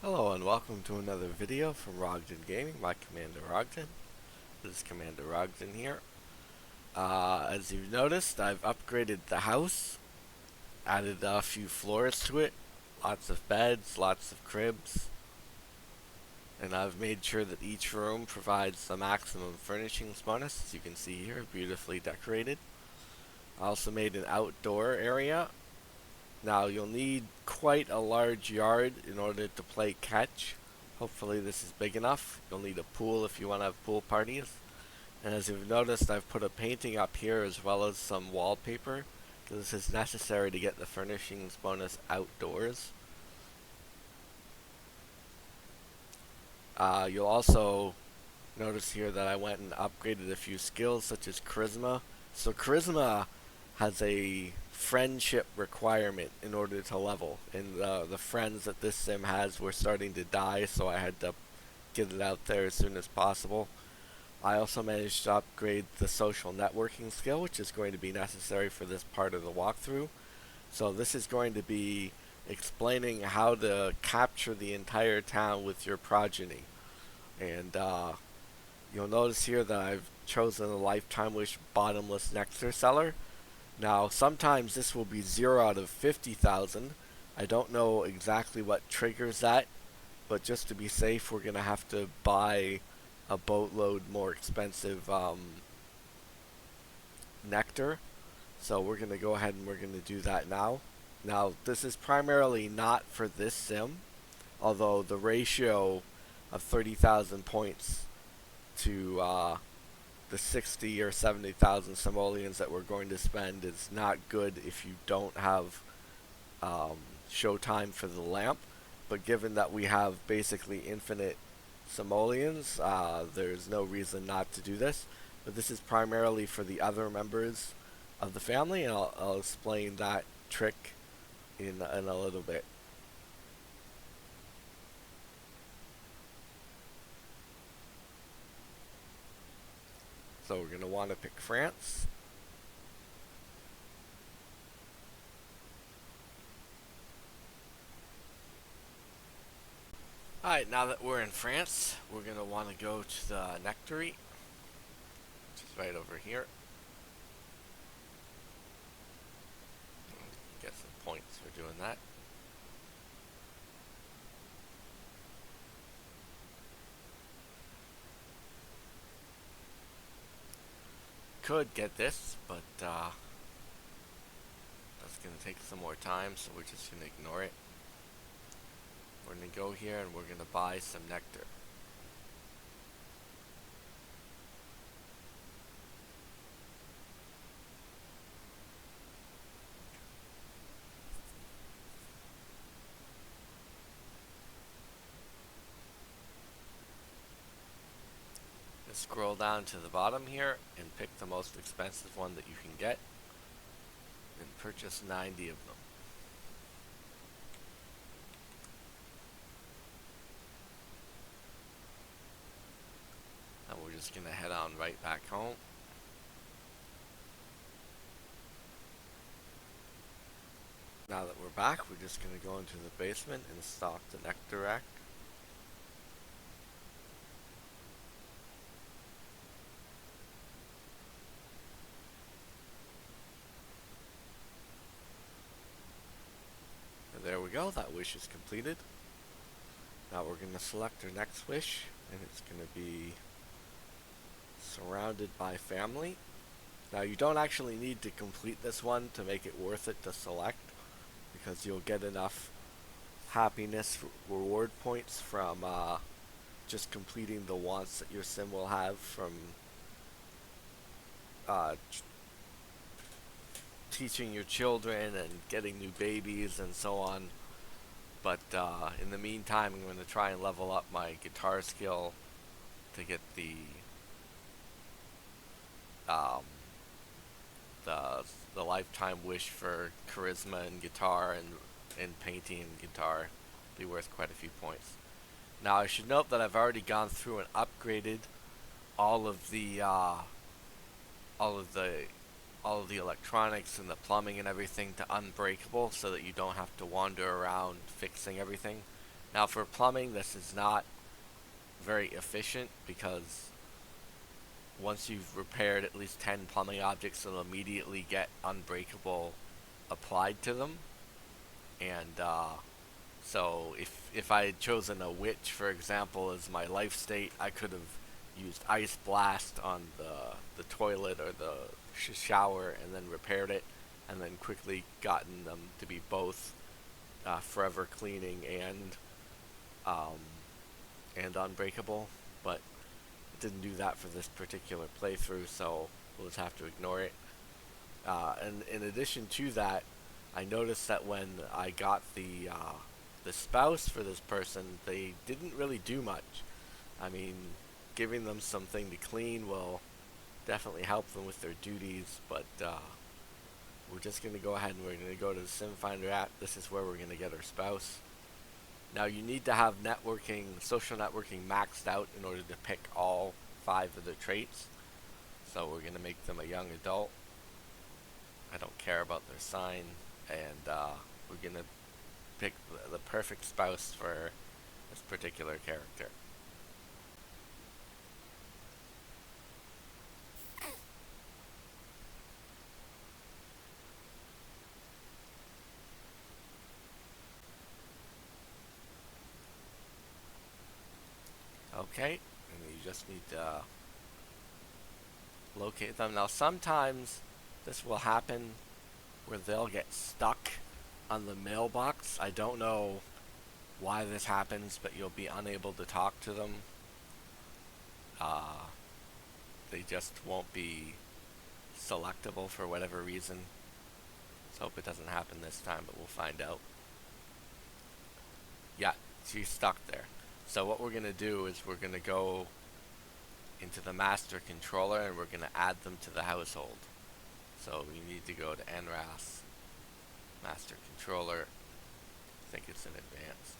Hello and welcome to another video from Rogden Gaming by Commander Rogden. This is Commander Rogden here. As you've noticed, I've upgraded the house, added a few floors to it, lots of beds, lots of cribs, and I've made sure that each room provides the maximum furnishings bonus, as you can see here, beautifully decorated. I also made an outdoor area. Now you'll need quite a large yard in order to play catch. Hopefully this is big enough. You'll need a pool if you want to have pool parties. And as you've noticed, I've put a painting up here as well as some wallpaper, because this is necessary to get the furnishings bonus outdoors. You'll also notice here that I went and upgraded a few skills such as Charisma. So Charisma has a friendship requirement in order to level, and the friends that this sim has were starting to die, so I had to get it out there as soon as possible. I also managed to upgrade the social networking skill, which is going to be necessary for this part of the walkthrough. So this is going to be explaining how to capture the entire town with your progeny. And you'll notice here that I've chosen a lifetime wish bottomless nectar seller. Now, sometimes this will be 0 out of 50,000. I don't know exactly what triggers that, but just to be safe, we're going to have to buy a boatload more expensive nectar. So we're going to go ahead and we're going to do that now. Now, this is primarily not for this sim, although the ratio of 30,000 points to the 60 or 70,000 simoleons that we're going to spend is not good if you don't have showtime for the lamp. But given that we have basically infinite simoleons, there's no reason not to do this. But this is primarily for the other members of the family, and I'll explain that trick in a little bit. So we're going to want to pick France. Alright, now that we're in France, we're going to want to go to the Nectary, which is right over here. Get some points for doing that. Could get this, but that's going to take some more time, so we're just going to ignore it. We're going to go here and we're going to buy some nectar. Scroll down to the bottom here and pick the most expensive one that you can get and purchase 90 of them. And we're just going to head on right back home. Now that we're back, we're just going to go into the basement and stock the nectar rack. And there we go, that wish is completed. Now we're going to select our next wish, and it's going to be surrounded by family. Now you don't actually need to complete this one to make it worth it to select, because you'll get enough happiness reward points from just completing the wants that your sim will have from teaching your children and getting new babies and so on. But in the meantime, I'm going to try and level up my guitar skill to get the lifetime wish for charisma and guitar and painting and guitar. Be worth quite a few points. Now I should note that I've already gone through and upgraded all of the electronics and the plumbing and everything to unbreakable, so that you don't have to wander around fixing everything. Now for plumbing, this is not very efficient because once you've repaired at least 10 plumbing objects, it'll immediately get unbreakable applied to them. And so if I had chosen a witch, for example, as my life state, I could have used ice blast on the toilet or the shower and then repaired it, and then quickly gotten them to be both forever cleaning um, and unbreakable. But it didn't do that for this particular playthrough, so we'll just have to ignore it. And in addition to that, I noticed that when I got the spouse for this person, they didn't really do much. I mean, giving them something to clean will definitely help them with their duties, but we're just going to go ahead and we're going to go to the SimFinder app. This is where we're going to get our spouse. Now you need to have social networking maxed out in order to pick all 5 of the traits. So we're going to make them a young adult. I don't care about their sign, and we're going to pick the perfect spouse for this particular character. Okay, and you just need to locate them. Now sometimes this will happen where they'll get stuck on the mailbox. I don't know why this happens, but you'll be unable to talk to them. Uh, they just won't be selectable for whatever reason. Let's hope it doesn't happen this time, but we'll find out. Yeah, she's stuck there. So what we're going to do is we're going to go into the master controller and we're going to add them to the household. So we need to go to NRAS, master controller. I think it's in advanced.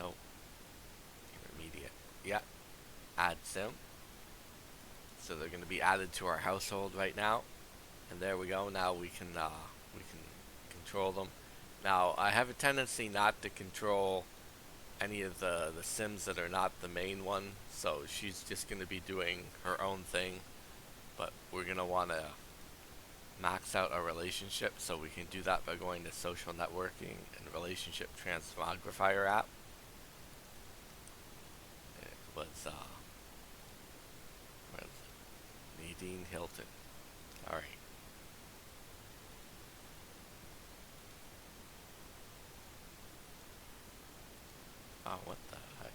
Nope. Intermediate. Yeah. Add sim. So they're going to be added to our household right now. And there we go. Now we can control them. Now I have a tendency not to control any of the sims that are not the main one, so she's just going to be doing her own thing, but we're going to want to max out our relationship, so we can do that by going to social networking and relationship transmogrifier app. It was where is it? Nadine Hilton. Alright. Oh, what the heck?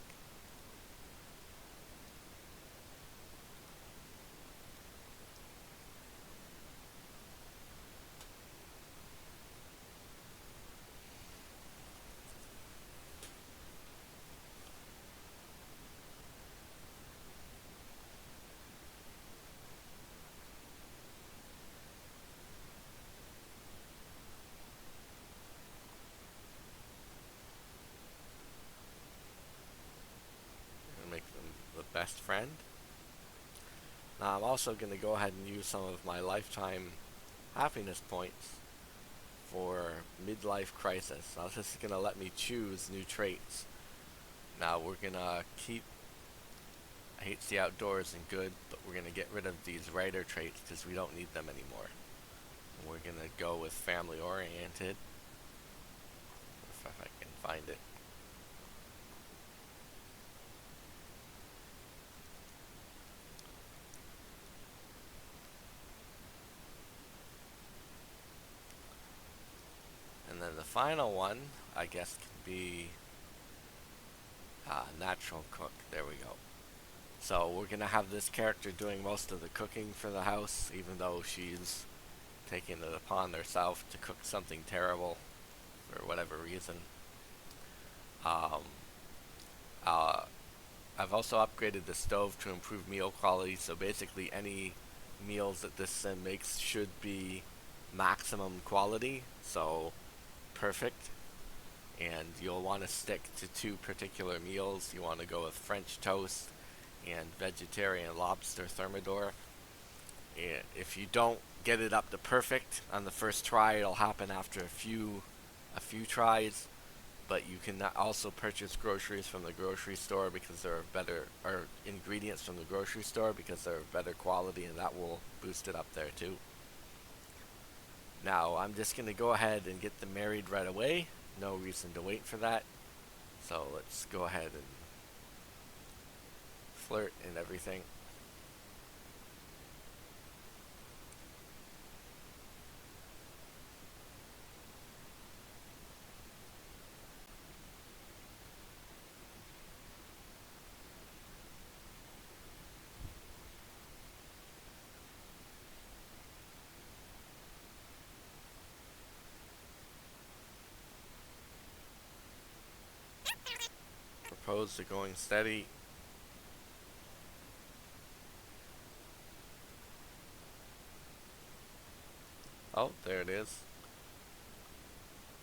I'm gonna make them the best friend. Now I'm also going to go ahead and use some of my lifetime happiness points for midlife crisis. Now this is going to let me choose new traits. Now we're going to keep hates the outdoors and good, but we're going to get rid of these writer traits because we don't need them anymore. And we're going to go with family oriented, if I can find it. And then the final one, I guess, can be natural cook. There we go. So we're going to have this character doing most of the cooking for the house, even though she's taking it upon herself to cook something terrible for whatever reason. Um, uh, I've also upgraded the stove to improve meal quality, so basically any meals that this sim makes should be maximum quality, so perfect. And you'll want to stick to 2 particular meals. You want to go with French toast and vegetarian lobster thermidor. And if you don't get it up to perfect on the first try, it'll happen after a few tries. but you can also purchase groceries from the grocery store because they're better, or ingredients from the grocery store because they're better quality, and that will boost it up there too. Now I'm just gonna go ahead and get them married right away. No reason to wait for that. So let's go ahead and flirt and everything. Propose to going steady. Oh, there it is.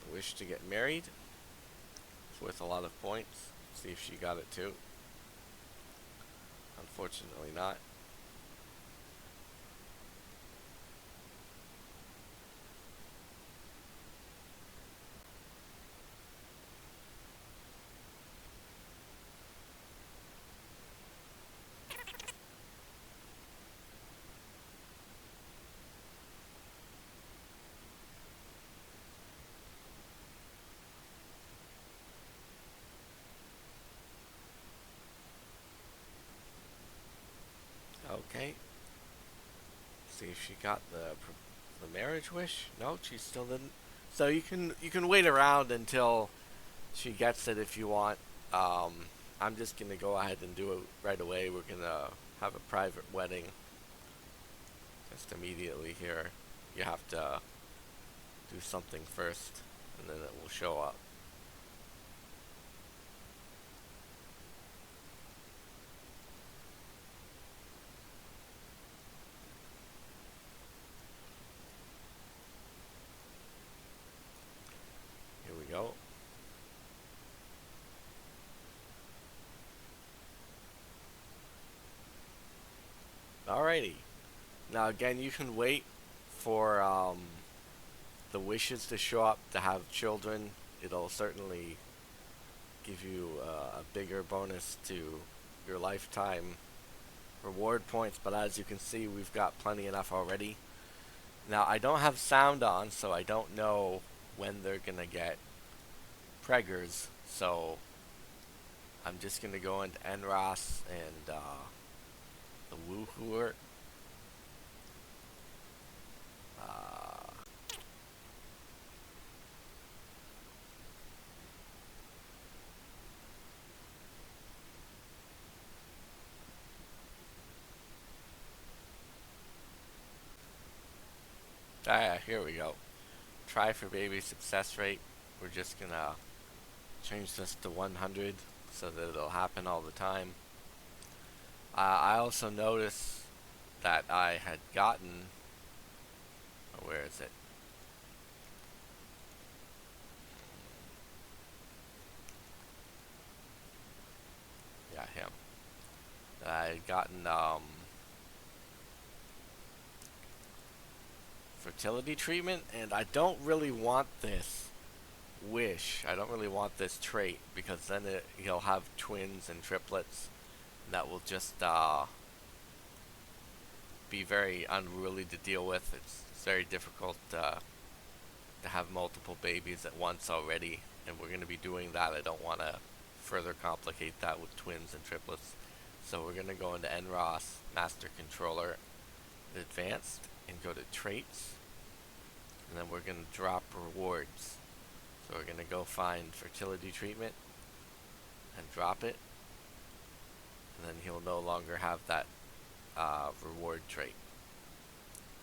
The wish to get married. It's worth a lot of points. See if she got it too. Unfortunately not. Okay. See if she got the marriage wish. No, she still didn't. So you can wait around until she gets it if you want. Um, I'm just gonna go ahead and do it right away. We're gonna have a private wedding just immediately here. You have to do something first, and then it will show up. Here we go. Alrighty. Now again, you can wait for the wishes to show up to have children. It'll certainly give you a bigger bonus to your lifetime reward points, but as you can see, we've got plenty enough already. Now, I don't have sound on, so I don't know when they're gonna get preggers, so I'm just gonna go into NROS and the Woohooer. Uh, Here we go. Try for baby success rate. We're just gonna change this to 100 so that it'll happen all the time. I also noticed that I had gotten, where is it? Yeah, him. I had gotten fertility treatment, and I don't really want this wish. I don't really want this trait because then he'll have twins and triplets that will just be very unruly to deal with. It's very difficult to have multiple babies at once already, and we're going to be doing that. I don't want to further complicate that with twins and triplets. So we're going to go into NROS Master Controller Advanced and go to Traits, and then we're going to drop rewards. So we're going to go find fertility treatment and drop it, and then he'll no longer have that reward trait.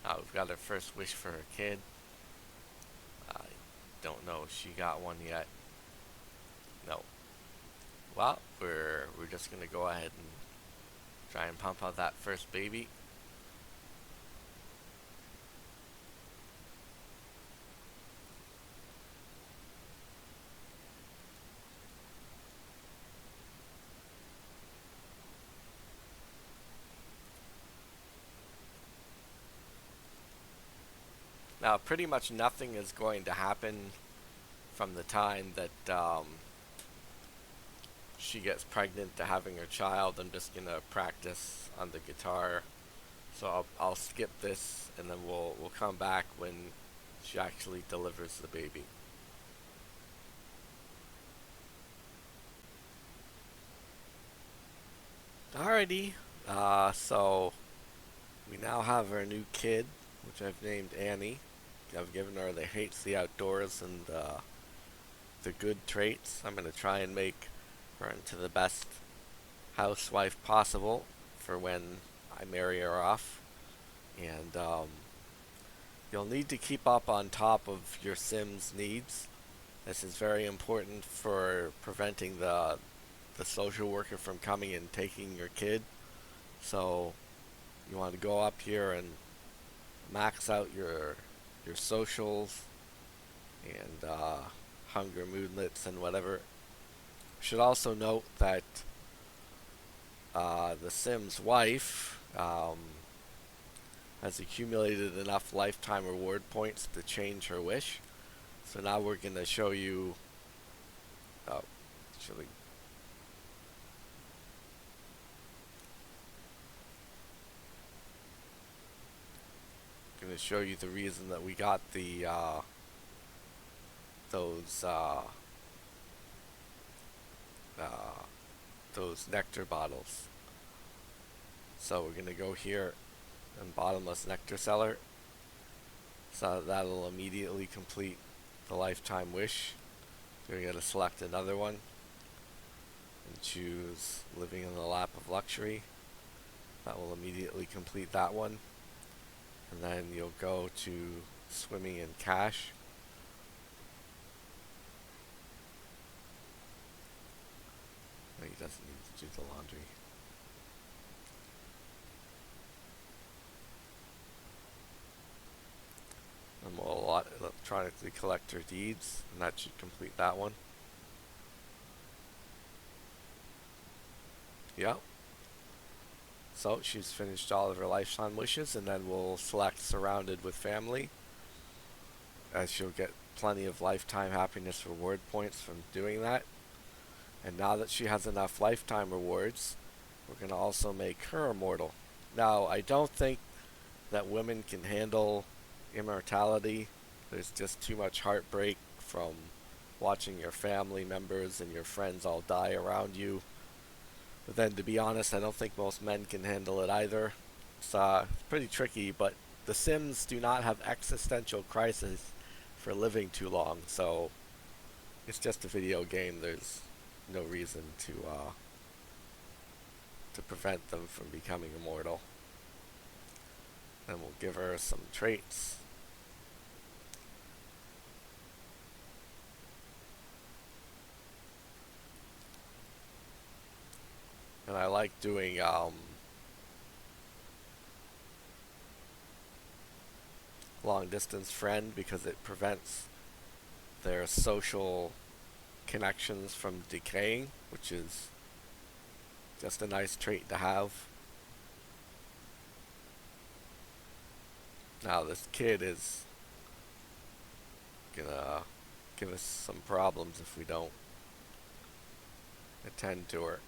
We've got our first wish for her kid. I don't know if she got one yet. No. Well, we're just gonna go ahead and try and pump out that first baby. Now, pretty much nothing is going to happen from the time that she gets pregnant to having her child. I'm just gonna practice on the guitar. So I'll skip this, and then we'll come back when she actually delivers the baby. Alrighty. So we now have our new kid, which I've named Annie. I've given her the hates the outdoors and the good traits. I'm gonna try and make her into the best housewife possible for when I marry her off. And you'll need to keep up on top of your Sim's needs. This is very important for preventing the social worker from coming and taking your kid. So you want to go up here and max out your socials and hunger moodlets and whatever. Should also note that the Sim's wife has accumulated enough lifetime reward points to change her wish. So now we're going to show you. Oh, actually, going to show you the reason that we got the those uh, uh, those nectar bottles. So we're going to go here and bottomless nectar seller. So that'll immediately complete the lifetime wish. You're going to select another one and choose living in the lap of luxury. That will immediately complete that one. And then you'll go to swimming in cash. No, he doesn't need to do the laundry. And we'll electronically collect her deeds, and that should complete that one. Yep. So she's finished all of her lifetime wishes, and then we'll select surrounded with family, as she'll get plenty of lifetime happiness reward points from doing that. And now that she has enough lifetime rewards, we're going to also make her immortal. Now, I don't think that women can handle immortality. There's just too much heartbreak from watching your family members and your friends all die around you. But then, to be honest, I don't think most men can handle it either. It's pretty tricky, but the Sims do not have existential crises for living too long, so it's just a video game. There's no reason to prevent them from becoming immortal. And we'll give her some traits. And I like doing long distance friend because it prevents their social connections from decaying, which is just a nice trait to have. Now this kid is gonna give us some problems if we don't attend to her.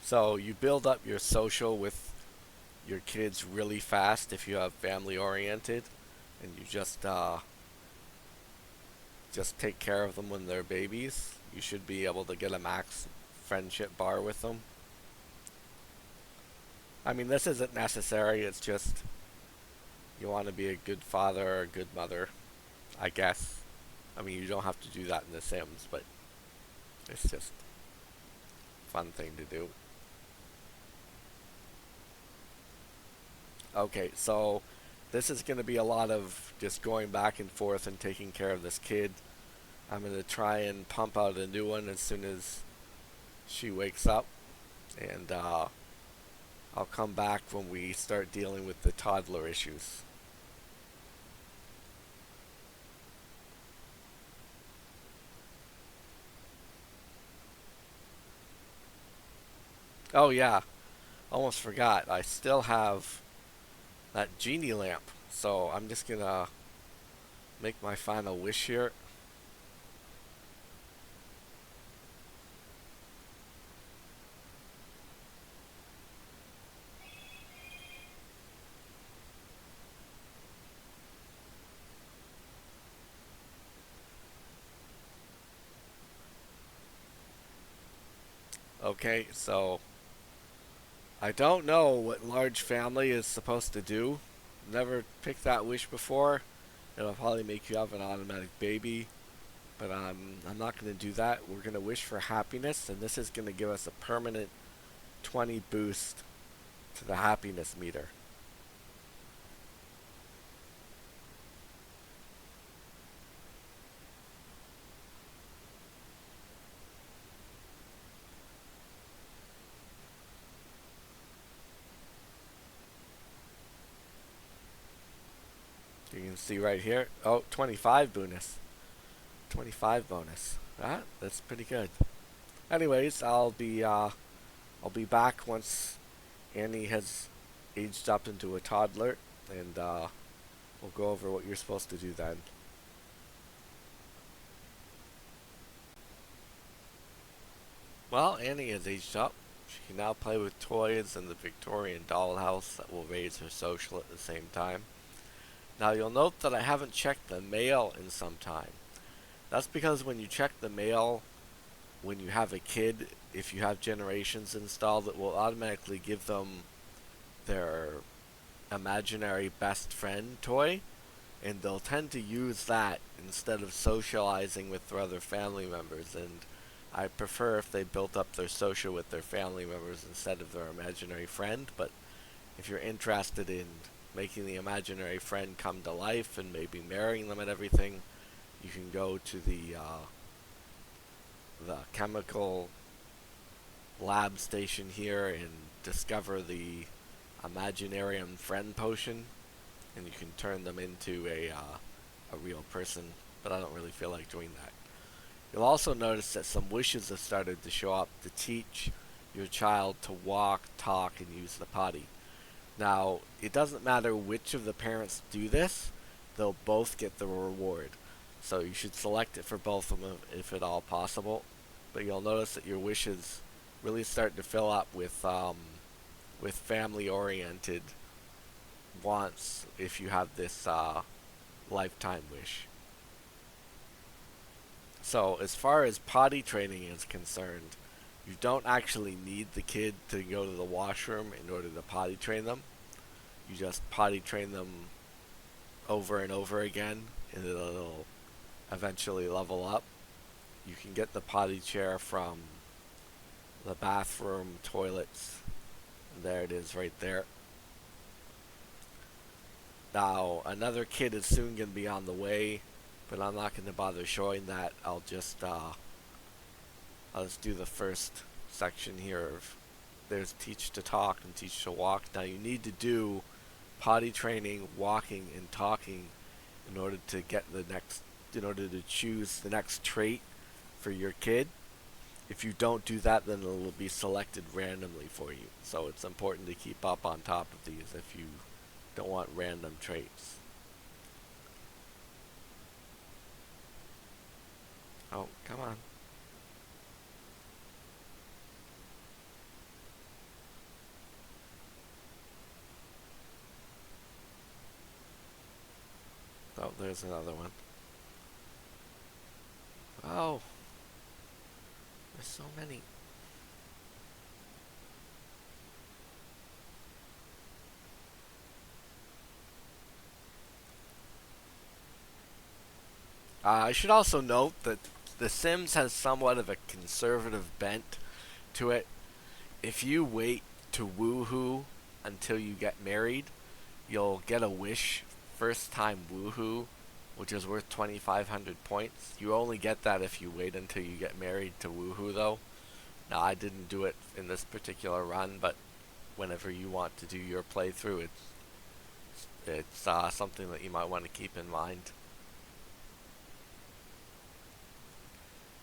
So you build up your social with your kids really fast if you have family oriented, and you just take care of them when they're babies. You should be able to get a max friendship bar with them. I mean, this isn't necessary. It's just you want to be a good father or a good mother, I guess. I mean, you don't have to do that in The Sims, but it's just a fun thing to do. Okay, so this is going to be a lot of just going back and forth and taking care of this kid. I'm going to try and pump out a new one as soon as she wakes up. And I'll come back when we start dealing with the toddler issues. Oh yeah, almost forgot. I still have that genie lamp. So I'm just gonna make my final wish here. Okay, so I don't know what large family is supposed to do. Never picked that wish before. It'll probably make you have an automatic baby, but I'm not going to do that. We're going to wish for happiness, and this is going to give us a permanent 20 boost to the happiness meter. You can see right here. Oh, 25 bonus. 25 bonus. That's pretty good. Anyways, I'll be back once Annie has aged up into a toddler, and we'll go over what you're supposed to do then. Well, Annie has aged up. She can now play with toys in the Victorian dollhouse that will raise her social at the same time. Now you'll note that I haven't checked the mail in some time. That's because when you check the mail, when you have a kid, if you have generations installed, it will automatically give them their imaginary best friend toy, and they'll tend to use that instead of socializing with their other family members. And I prefer if they built up their social with their family members instead of their imaginary friend. But if you're interested in making the imaginary friend come to life and maybe marrying them and everything, you can go to the chemical lab station here and discover the Imaginarium Friend Potion, and you can turn them into a real person. But I don't really feel like doing that. You'll also notice that some wishes have started to show up to teach your child to walk, talk, and use the potty. Now, it doesn't matter which of the parents do this, they'll both get the reward. So you should select it for both of them if at all possible. But you'll notice that your wishes really start to fill up with family-oriented wants if you have this lifetime wish. So as far as potty training is concerned, you don't actually need the kid to go to the washroom in order to potty train them. You just potty train them over and over again, and it'll eventually level up. You can get the potty chair from the bathroom toilets. There it is right there. Now, another kid is soon going to be on the way, but I'm not going to bother showing that. I'll just do the first section here of there's teach to talk and teach to walk. Now you need to do potty training, walking, and talking in order to in order to choose the next trait for your kid. If you don't do that, then it will be selected randomly for you. So it's important to keep up on top of these if you don't want random traits. Oh, come on. Oh, there's another one. Oh, there's so many. I should also note that The Sims has somewhat of a conservative bent to it. If you wait to woohoo until you get married, you'll get a wish first time woohoo, which is worth 2,500 points. You only get that if you wait until you get married to woohoo, though. Now, I didn't do it in this particular run, but whenever you want to do your playthrough. It's something that you might want to keep in mind.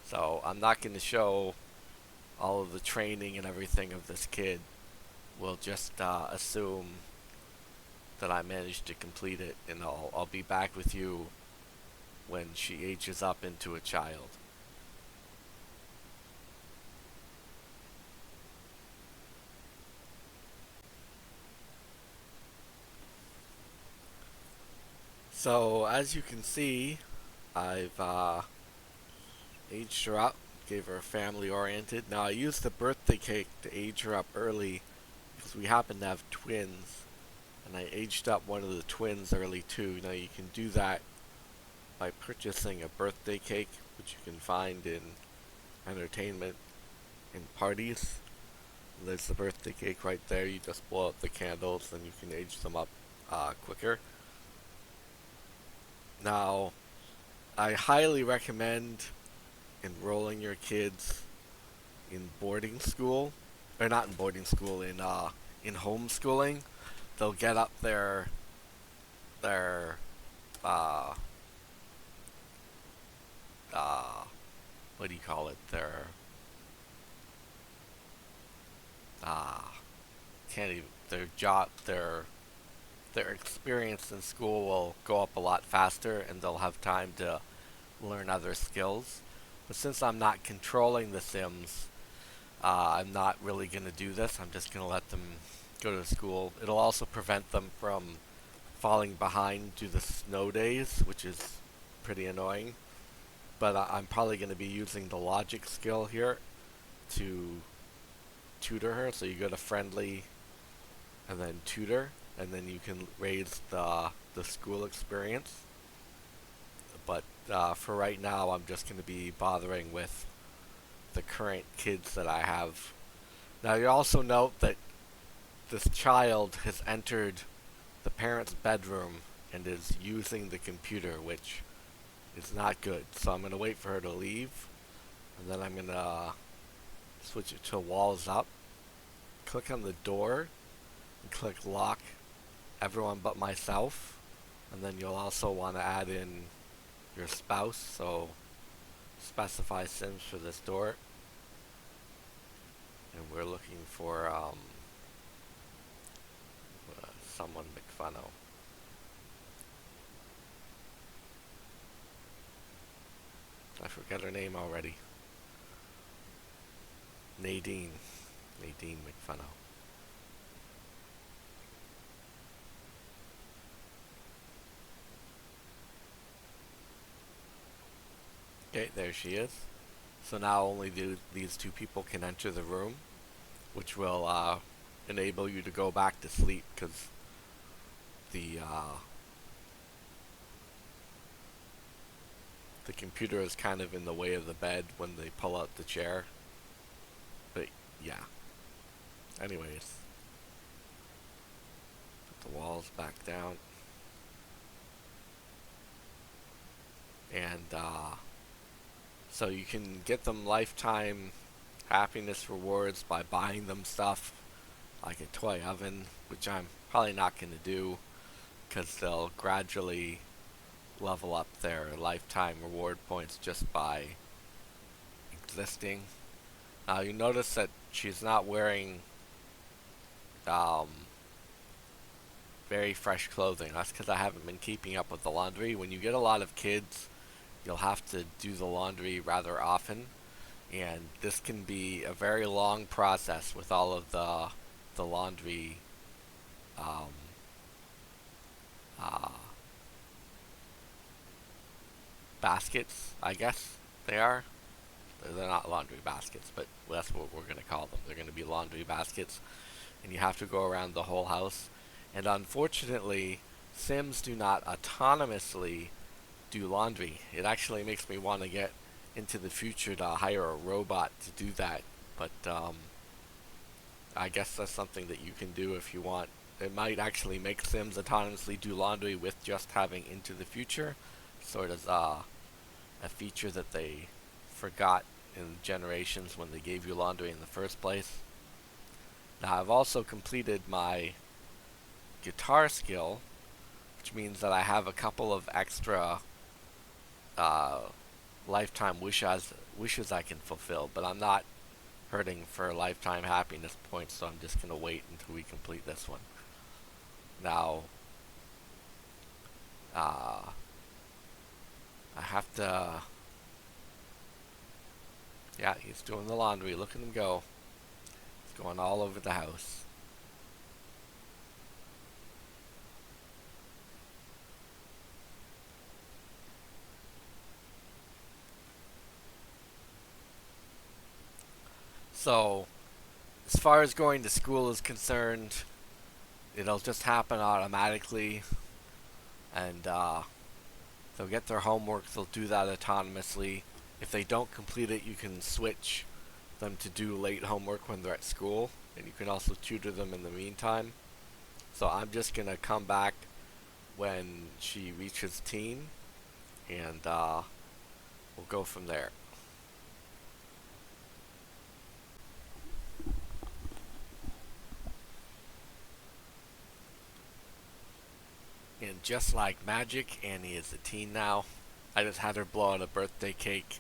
So I'm not going to show all of the training and everything of this kid. We'll just assume that I managed to complete it, and I'll be back with you when she ages up into a child. So as you can see, I've aged her up, gave her a family oriented. Now I used the birthday cake to age her up early because we happen to have twins, and I aged up one of the twins early too. Now you can do that by purchasing a birthday cake, which you can find in entertainment and parties. There's the birthday cake right there. You just blow out the candles and you can age them up quicker. Now, I highly recommend enrolling your kids in boarding school, or not in boarding school, in homeschooling. They'll get up their uh, uh, what do you call it? Uh, can't even their experience in school will go up a lot faster, and they'll have time to learn other skills. But since I'm not controlling the Sims, I'm not really going to do this. I'm just going to let them go to school. It'll also prevent them from falling behind due to the snow days, which is pretty annoying. But I'm probably going to be using the logic skill here to tutor her. So you go to friendly and then tutor, and then you can raise the school experience. But for right now, I'm just going to be bothering with the current kids that I have. Now you also note that this child has entered the parent's bedroom and is using the computer, which is not good. So I'm going to wait for her to leave, and then I'm going to switch it to walls up, click on the door, and click lock everyone but myself. And then you'll also want to add in your spouse, so specify Sims for this door. And we're looking for someone McFuno. I forgot her name already. Nadine McFuno. Okay, there she is. So now only these two people can enter the room, which will enable you to go back to sleep, because the computer is kind of in the way of the bed when they pull out the chair. But yeah. Anyways, put the walls back down. And so you can get them lifetime happiness rewards by buying them stuff like a toy oven, which I'm probably not going to do because they'll gradually level up their lifetime reward points just by existing. Now you notice that she's not wearing very fresh clothing. That's because I haven't been keeping up with the laundry. When you get a lot of kids, you'll have to do the laundry rather often, and this can be a very long process with all of the laundry uh, baskets, I guess they are. They're not laundry baskets, but that's what we're going to call them. They're going to be laundry baskets, and you have to go around the whole house. And unfortunately, Sims do not autonomously do laundry. It actually makes me want to get into the future to hire a robot to do that, but I guess that's something that you can do if you want. It might actually make Sims autonomously do laundry with just having Into the Future, sort of a feature that they forgot in generations when they gave you laundry in the first place. Now I've also completed my guitar skill, which means that I have a couple of extra uh, lifetime wishes I can fulfill, but I'm not hurting for lifetime happiness points, so I'm just gonna wait until we complete this one. Now, uh, I have to. Yeah, he's doing the laundry. Look at him go. He's going all over the house. So, as far as going to school is concerned, it'll just happen automatically, and they'll get their homework. They'll do that autonomously. If they don't complete it, you can switch them to do late homework when they're at school, and you can also tutor them in the meantime. So I'm just gonna come back when she reaches teen, and we'll go from there. And just like magic, Annie is a teen now. I just had her blow out a birthday cake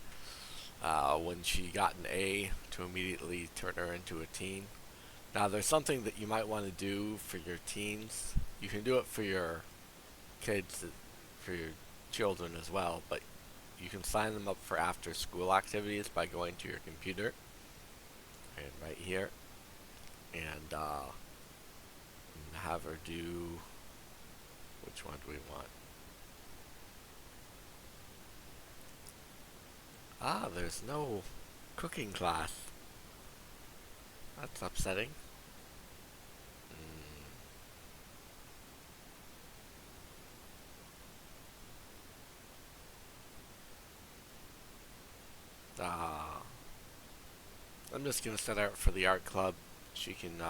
when she got an A to immediately turn her into a teen. Now, there's something that you might want to do for your teens. You can do it for your kids, for your children as well, but you can sign them up for after school activities by going to your computer and right here and have her do, which one do we want? Ah, there's no cooking class. That's upsetting. Mm, ah, I'm just gonna set her up for the art club. She can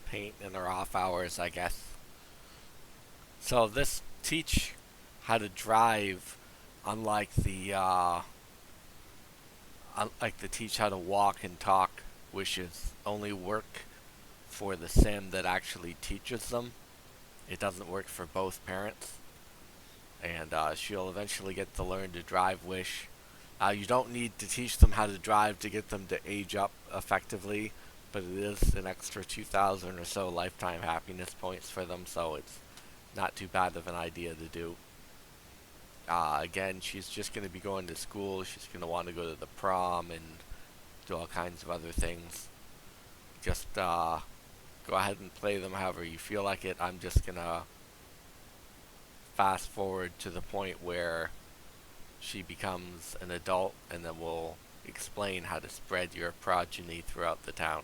paint in her off hours, I guess. So this teach how to drive, unlike the teach how to walk and talk wishes, only work for the sim that actually teaches them. It doesn't work for both parents, and she'll eventually get to learn to drive wish. You don't need to teach them how to drive to get them to age up effectively, but it is an extra 2,000 or so lifetime happiness points for them, so it's not too bad of an idea to do. Again, she's just going to be going to school. She's going to want to go to the prom and do all kinds of other things. Just go ahead and play them however you feel like it. I'm just going to fast forward to the point where she becomes an adult, and then we'll explain how to spread your progeny throughout the town.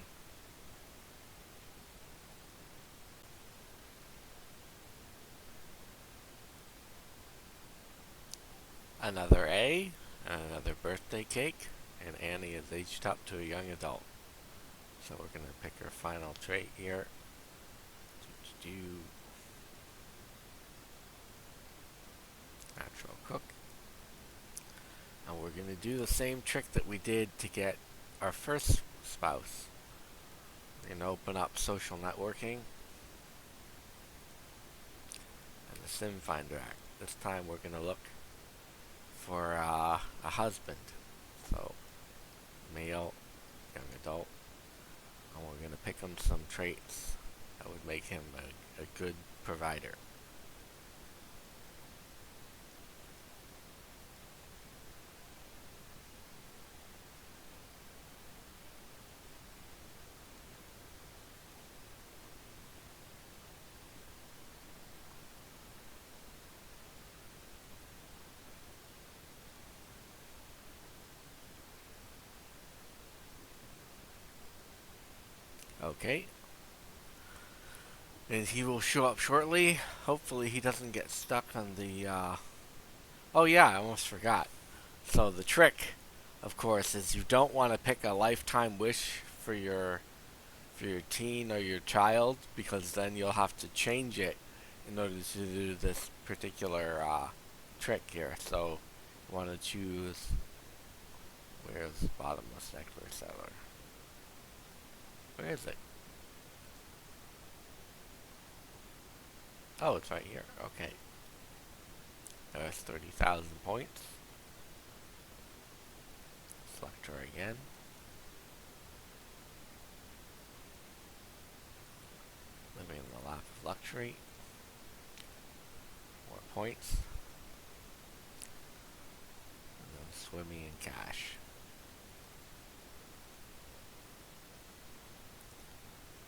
Another A, and another birthday cake, and Annie is aged up to a young adult. So we're going to pick her final trait here. Natural cook. And we're going to do the same trick that we did to get our first spouse. We're going to open up social networking and the Sim Finder app. This time we're going to look for a husband. So, male, young adult. And we're going to pick him some traits that would make him a good provider. Okay. And he will show up shortly. Hopefully he doesn't get stuck on the, Oh yeah, I almost forgot. So the trick, of course, is you don't want to pick a lifetime wish for your teen or your child, because then you'll have to change it in order to do this particular trick here. So you want to choose, where's bottomless necklace seller? Where is it? Oh, it's right here. Okay. There's 30,000 points. Select her again. Living in the lap of luxury. More points. And then swimming in cash.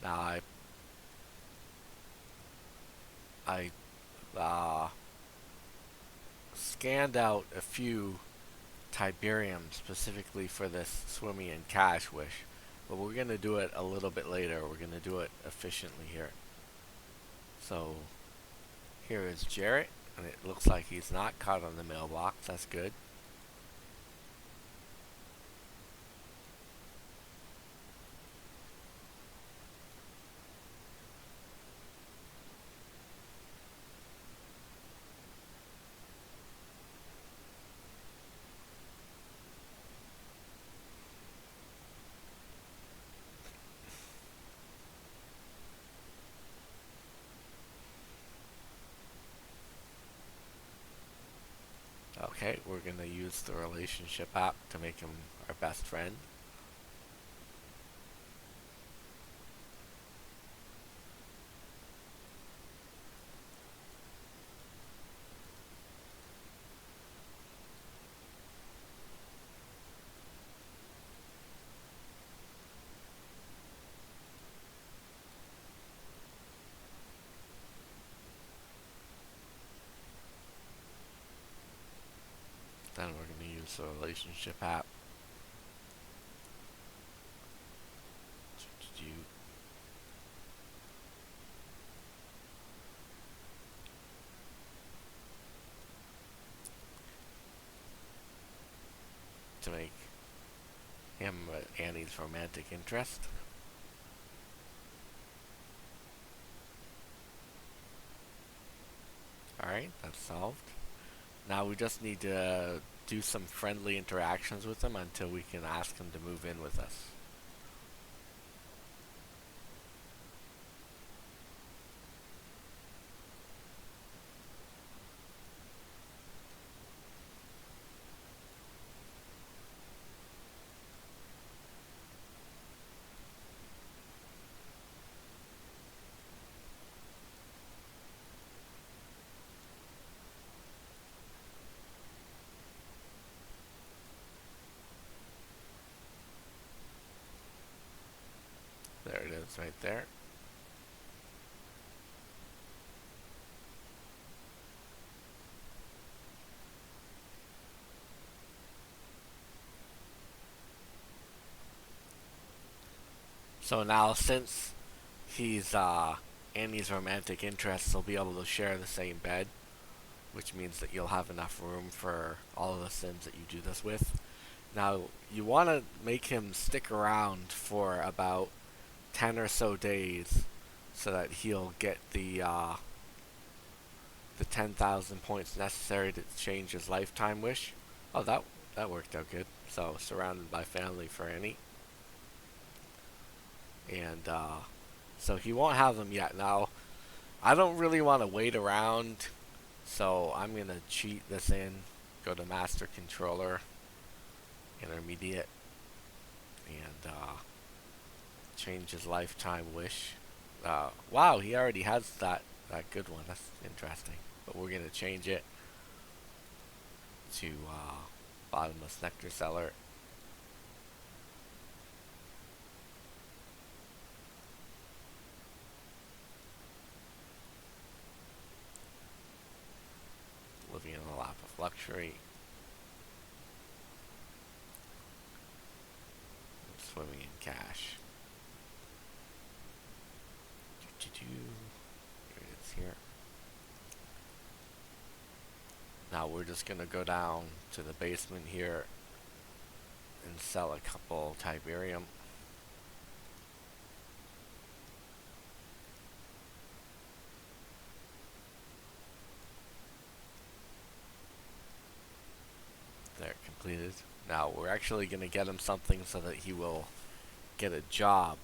Now I scanned out a few Tiberium specifically for this swimming in cash wish, but we're gonna do it a little bit later. We're gonna do it efficiently here. So here is Jarrett, and it looks like he's not caught on the mailbox. That's good. Okay, we're gonna use the relationship app to make him our best friend. Then we're gonna use the relationship app to make him Annie's romantic interest. Alright, that's solved. Now we just need to do some friendly interactions with him until we can ask him to move in with us. There it is right there. So now since he's Annie's romantic interest, they'll be able to share the same bed, which means that you'll have enough room for all of the Sims that you do this with. Now, you want to make him stick around for about 10 or so days so that he'll get the 10,000 points necessary to change his lifetime wish. Oh, that worked out good. So, surrounded by family for Annie. And so he won't have them yet. Now, I don't really want to wait around, so I'm going to cheat this in. Go to Master Controller, Intermediate, and change his lifetime wish. Wow, he already has that good one. That's interesting. But we're going to change it to bottomless nectar seller. Living in the lap of luxury. Swimming in cash. Here it is here. Now we're just gonna go down to the basement here and sell a couple Tiberium. There, completed. Now we're actually gonna get him something so that he will get a job,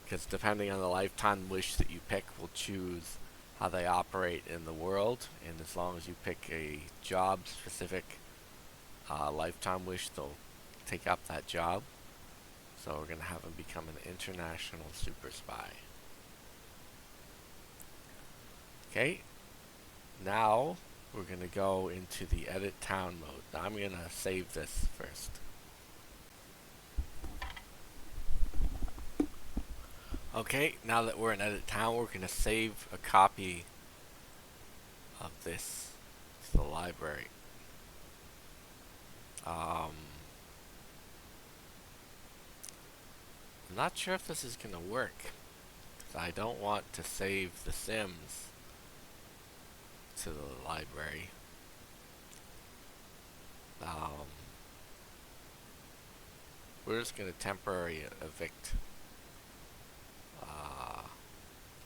because depending on the lifetime wish that you pick will choose how they operate in the world, and as long as you pick a job specific lifetime wish, they'll take up that job. So we're going to have him become an international super spy. Okay, now we're going to go into the edit town mode. Now I'm going to save this first. Okay, now that we're in edit town, we're going to save a copy of this to the library. I'm not sure if this is going to work, because I don't want to save the Sims to the library. We're just going to temporarily evict.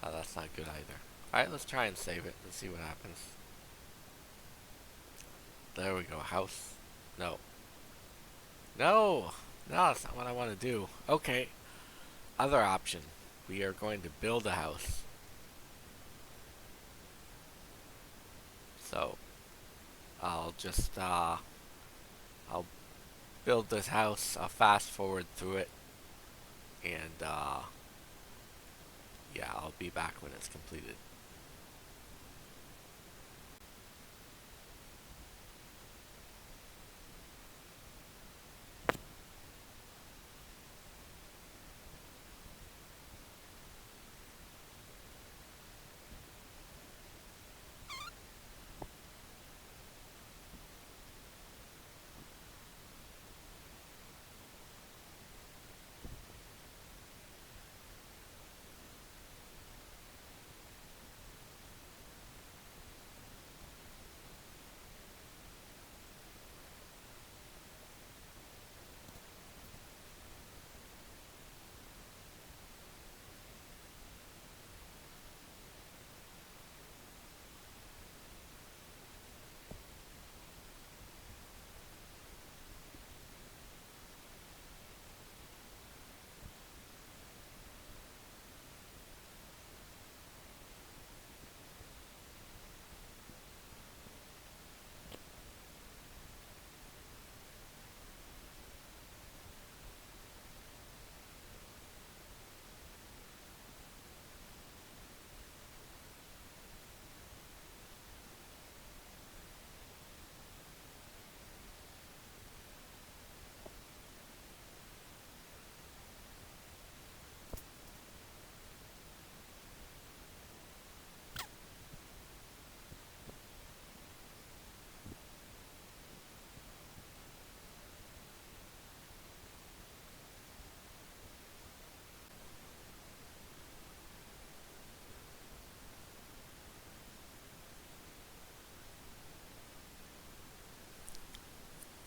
Oh, that's not good either. Alright, let's try and save it. Let's see what happens. There we go. House. No. No! No, that's not what I want to do. Okay. Other option. We are going to build a house. So, I'll just, I'll build this house. I'll fast forward through it. And, yeah, I'll be back when it's completed.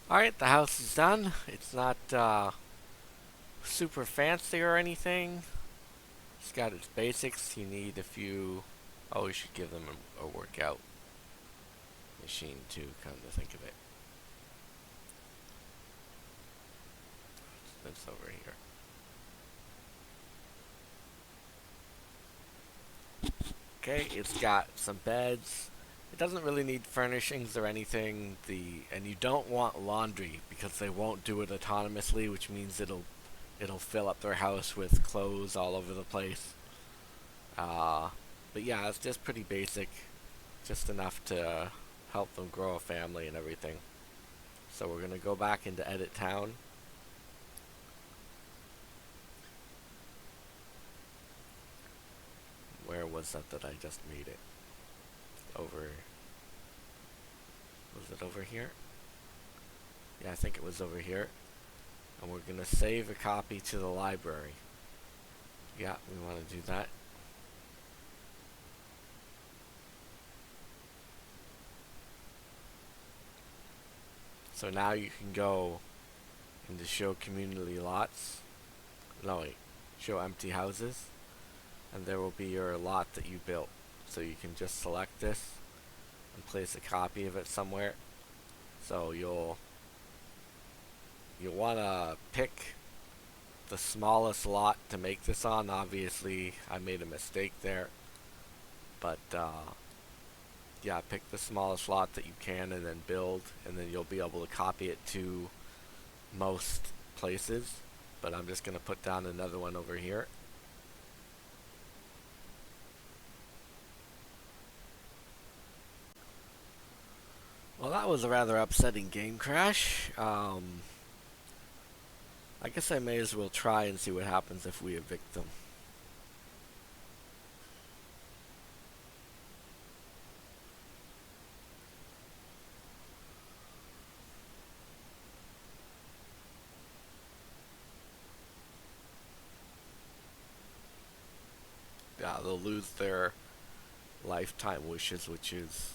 Alright, the house is done. It's not super fancy or anything. It's got its basics. You need a few... Oh, you should give them a workout machine too, come to think of it. That's over here. Okay, it's got some beds. It doesn't really need furnishings or anything. And you don't want laundry because they won't do it autonomously, which means it'll fill up their house with clothes all over the place. But yeah, it's just pretty basic, just enough to help them grow a family and everything. So we're gonna go back into Edit Town. Where was that I just made it? Was it over here? Yeah, I think it was over here. And we're gonna save a copy to the library. Yeah, we want to do that. So now you can go into show community lots. No, wait. Show empty houses. And there will be your lot that you built. So you can just select this and place a copy of it somewhere. So you'll want to pick the smallest lot to make this on. Obviously, I made a mistake there. But yeah, pick the smallest lot that you can and then build, and then you'll be able to copy it to most places. But I'm just going to put down another one over here. Well, that was a rather upsetting game crash. I guess I may as well try and see what happens if we evict them. Yeah, they'll lose their lifetime wishes, which is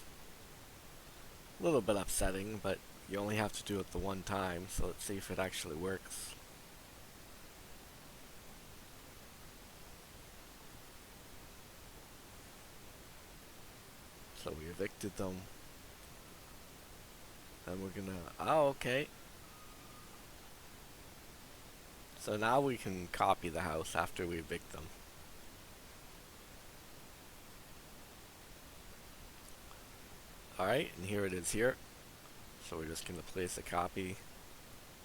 a little bit upsetting, but you only have to do it the one time, so let's see if it actually works. So we evicted them. And we're gonna... Oh, okay. So now we can copy the house after we evict them. Alright, and here it is here. So we're just gonna place a copy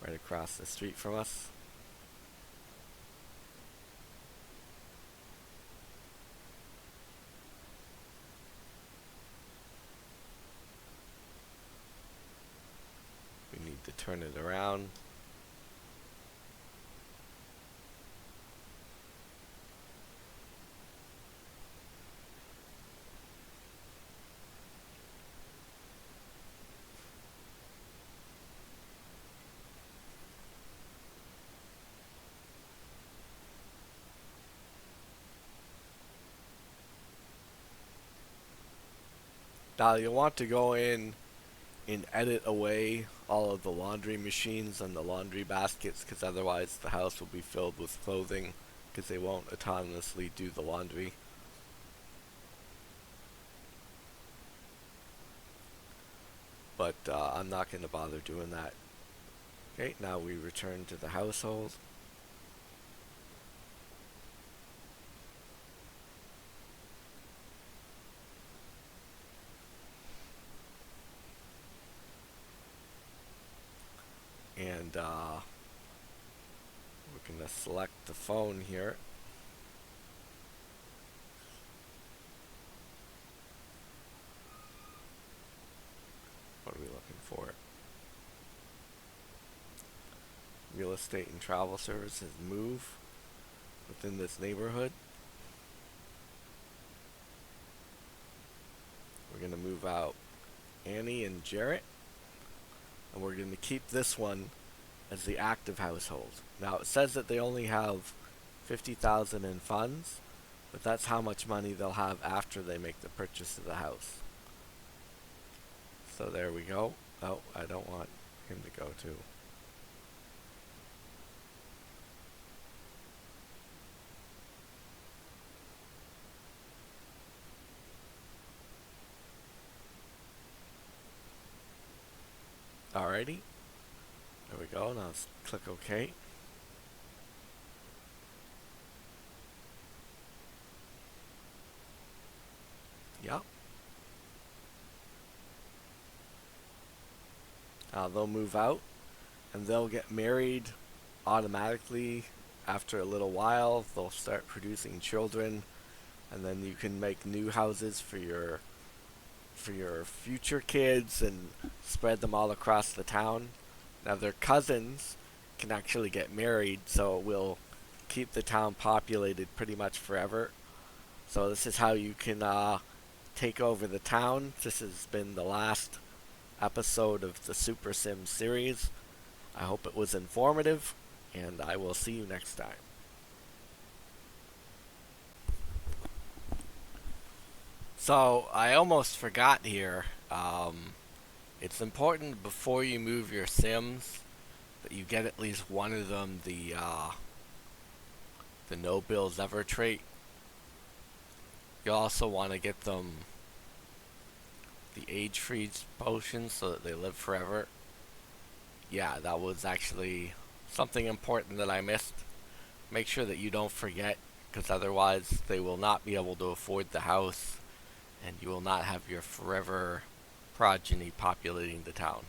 right across the street from us. We need to turn it around. Now you'll want to go in and edit away all of the laundry machines and the laundry baskets, because otherwise the house will be filled with clothing because they won't autonomously do the laundry. But I'm not going to bother doing that. Okay, now we return to the household. And we're going to select the phone here. What are we looking for? Real estate and travel services, move within this neighborhood. We're going to move out Annie and Jarrett. And we're going to keep this one as the active household. Now it says that they only have 50,000 in funds, but that's how much money they'll have after they make the purchase of the house. So there we go. Oh, I don't want him to go to. Alrighty. There we go. Now let's click OK. Yep. They'll move out and they'll get married automatically after a little while. They'll start producing children, and then you can make new houses for your future kids and spread them all across the town. Now their cousins can actually get married, so it will keep the town populated pretty much forever. So this is how you can take over the town. This has been the last episode of the Supersim series. I hope it was informative, and I will see you next time. So I almost forgot here. It's important before you move your Sims that you get at least one of them the no bills ever trait. You also want to get them the age freeze potion so that they live forever. Yeah, that was actually something important that I missed. Make sure that you don't forget, because otherwise they will not be able to afford the house and you will not have your forever progeny populating the town.